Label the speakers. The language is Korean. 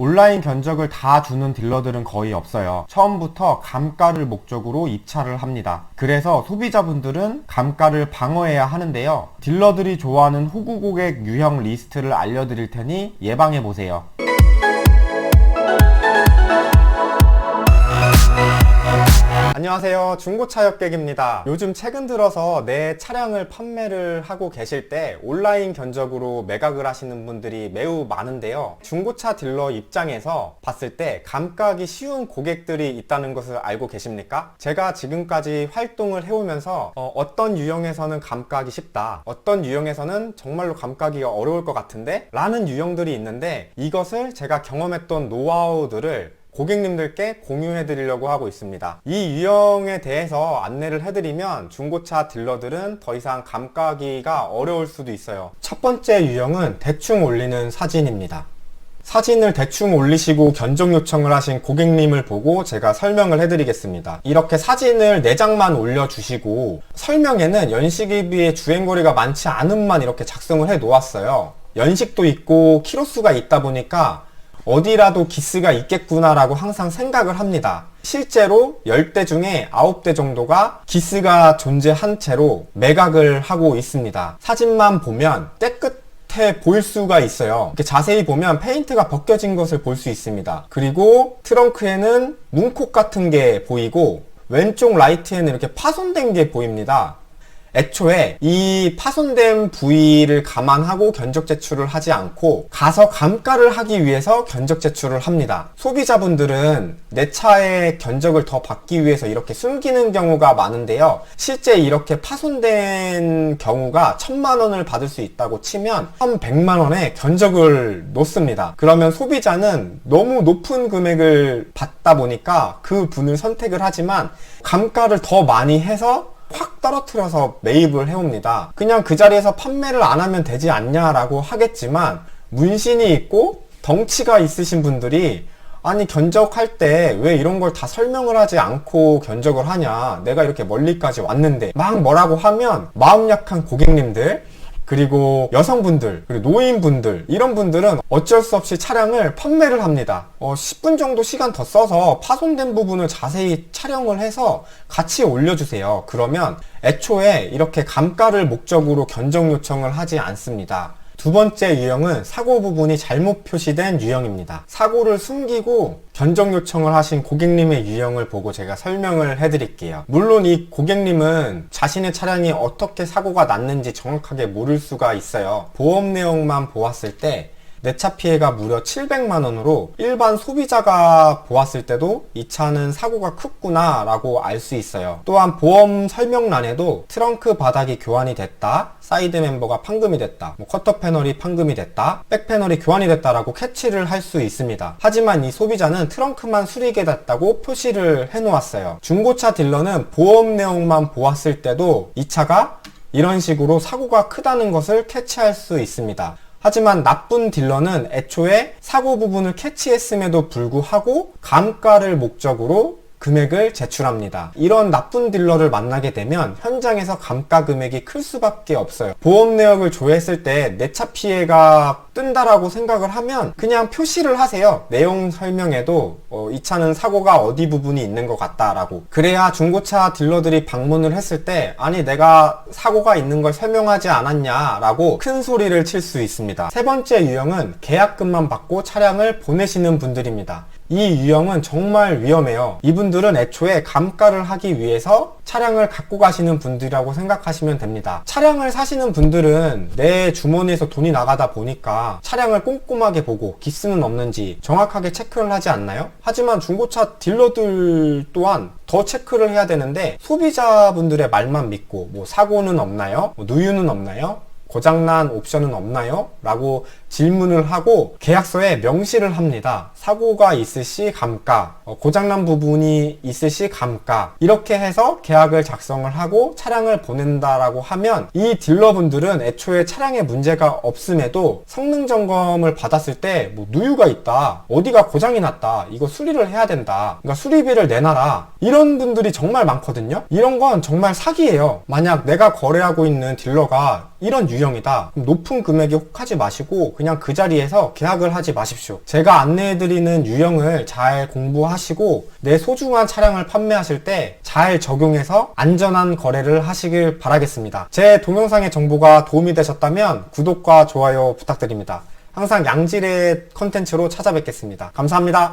Speaker 1: 온라인 견적을 다 주는 딜러들은 거의 없어요. 처음부터 감가를 목적으로 입찰을 합니다. 그래서 소비자분들은 감가를 방어해야 하는데요. 딜러들이 좋아하는 호구 고객 유형 리스트를 알려드릴 테니 예방해보세요. 안녕하세요, 중고차 역객입니다. 요즘 최근 들어서 내 차량을 판매를 하고 계실 때 온라인 견적으로 매각을 하시는 분들이 매우 많은데요. 중고차 딜러 입장에서 봤을 때 감가하기 쉬운 고객들이 있다는 것을 알고 계십니까? 제가 지금까지 활동을 해오면서 어떤 유형에서는 감가하기 쉽다, 어떤 유형에서는 정말로 감가하기가 어려울 것 같은데 라는 유형들이 있는데, 이것을 제가 경험했던 노하우들을 고객님들께 공유해 드리려고 하고 있습니다. 이 유형에 대해서 안내를 해드리면 중고차 딜러들은 더 이상 감가하기가 어려울 수도 있어요. 첫 번째 유형은 대충 올리는 사진입니다. 사진을 대충 올리시고 견적 요청을 하신 고객님을 보고 제가 설명을 해드리겠습니다. 이렇게 사진을 4장만 올려주시고 설명에는 연식일비의 주행거리가 많지 않음만 이렇게 작성을 해 놓았어요. 연식도 있고 키로수가 있다 보니까 어디라도 기스가 있겠구나 라고 항상 생각을 합니다. 실제로 10대 중에 9대 정도가 기스가 존재한 채로 매각을 하고 있습니다. 사진만 보면 깨끗해 보일 수가 있어요. 이렇게 자세히 보면 페인트가 벗겨진 것을 볼 수 있습니다. 그리고 트렁크에는 문콕 같은 게 보이고 왼쪽 라이트에는 이렇게 파손된 게 보입니다. 애초에 이 파손된 부위를 감안하고 견적 제출을 하지 않고 가서 감가를 하기 위해서 견적 제출을 합니다. 소비자분들은 내 차의 견적을 더 받기 위해서 이렇게 숨기는 경우가 많은데요. 실제 이렇게 파손된 경우가 1000만원을 받을 수 있다고 치면 1100만원에 견적을 놓습니다. 그러면 소비자는 너무 높은 금액을 받다 보니까 그 분을 선택을 하지만 감가를 더 많이 해서 확 떨어뜨려서 매입을 해옵니다. 그냥 그 자리에서 판매를 안 하면 되지 않냐라고 하겠지만, 문신이 있고 덩치가 있으신 분들이 아니 견적할 때 왜 이런 걸 다 설명을 하지 않고 견적을 하냐, 내가 이렇게 멀리까지 왔는데 막 뭐라고 하면 마음 약한 고객님들, 그리고 여성분들, 그리고 노인분들, 이런 분들은 어쩔 수 없이 차량을 판매를 합니다. 10분 정도 시간 더 써서 파손된 부분을 자세히 촬영을 해서 같이 올려주세요. 그러면 애초에 이렇게 감가를 목적으로 견적 요청을 하지 않습니다. 두 번째 유형은 사고 부분이 잘못 표시된 유형입니다. 사고를 숨기고 견적 요청을 하신 고객님의 유형을 보고 제가 설명을 해드릴게요. 물론 이 고객님은 자신의 차량이 어떻게 사고가 났는지 정확하게 모를 수가 있어요. 보험 내용만 보았을 때 내 차 피해가 무려 700만원으로 일반 소비자가 보았을 때도 이 차는 사고가 컸구나 라고 알 수 있어요. 또한 보험 설명란에도 트렁크 바닥이 교환이 됐다, 사이드 멤버가 판금이 됐다, 커터 패널이 판금이 됐다, 백 패널이 교환이 됐다 라고 캐치를 할 수 있습니다. 하지만 이 소비자는 트렁크만 수리게 됐다고 표시를 해 놓았어요. 중고차 딜러는 보험 내용만 보았을 때도 이 차가 이런 식으로 사고가 크다는 것을 캐치할 수 있습니다. 하지만 나쁜 딜러는 애초에 사고 부분을 캐치했음에도 불구하고 감가를 목적으로 금액을 제출합니다. 이런 나쁜 딜러를 만나게 되면 현장에서 감가 금액이 클 수밖에 없어요. 보험 내역을 조회했을 때 내 차 피해가 뜬다라고 생각을 하면 그냥 표시를 하세요. 내용 설명에도 이 차는 사고가 어디 부분이 있는 것 같다라고. 그래야 중고차 딜러들이 방문을 했을 때 아니 내가 사고가 있는 걸 설명하지 않았냐라고 큰 소리를 칠 수 있습니다. 세 번째 유형은 계약금만 받고 차량을 보내시는 분들입니다. 이 유형은 정말 위험해요. 이분들은 애초에 감가를 하기 위해서 차량을 갖고 가시는 분들이라고 생각하시면 됩니다. 차량을 사시는 분들은 내 주머니에서 돈이 나가다 보니까 차량을 꼼꼼하게 보고 기스는 없는지 정확하게 체크를 하지 않나요? 하지만 중고차 딜러들 또한 더 체크를 해야 되는데 소비자분들의 말만 믿고 사고는 없나요? 누유는 없나요? 고장난 옵션은 없나요? 라고 질문을 하고 계약서에 명시를 합니다. 사고가 있을 시 감가, 고장난 부분이 있을 시 감가, 이렇게 해서 계약을 작성을 하고 차량을 보낸다라고 하면 이 딜러분들은 애초에 차량에 문제가 없음에도 성능 점검을 받았을 때 누유가 있다, 어디가 고장이 났다, 이거 수리를 해야 된다, 그러니까 수리비를 내놔라, 이런 분들이 정말 많거든요. 이런 건 정말 사기예요. 만약 내가 거래하고 있는 딜러가 이런 유형이다. 높은 금액에 혹하지 마시고 그냥 그 자리에서 계약을 하지 마십시오. 제가 안내해드리는 유형을 잘 공부하시고 내 소중한 차량을 판매하실 때 잘 적용해서 안전한 거래를 하시길 바라겠습니다. 제 동영상의 정보가 도움이 되셨다면 구독과 좋아요 부탁드립니다. 항상 양질의 컨텐츠로 찾아뵙겠습니다. 감사합니다.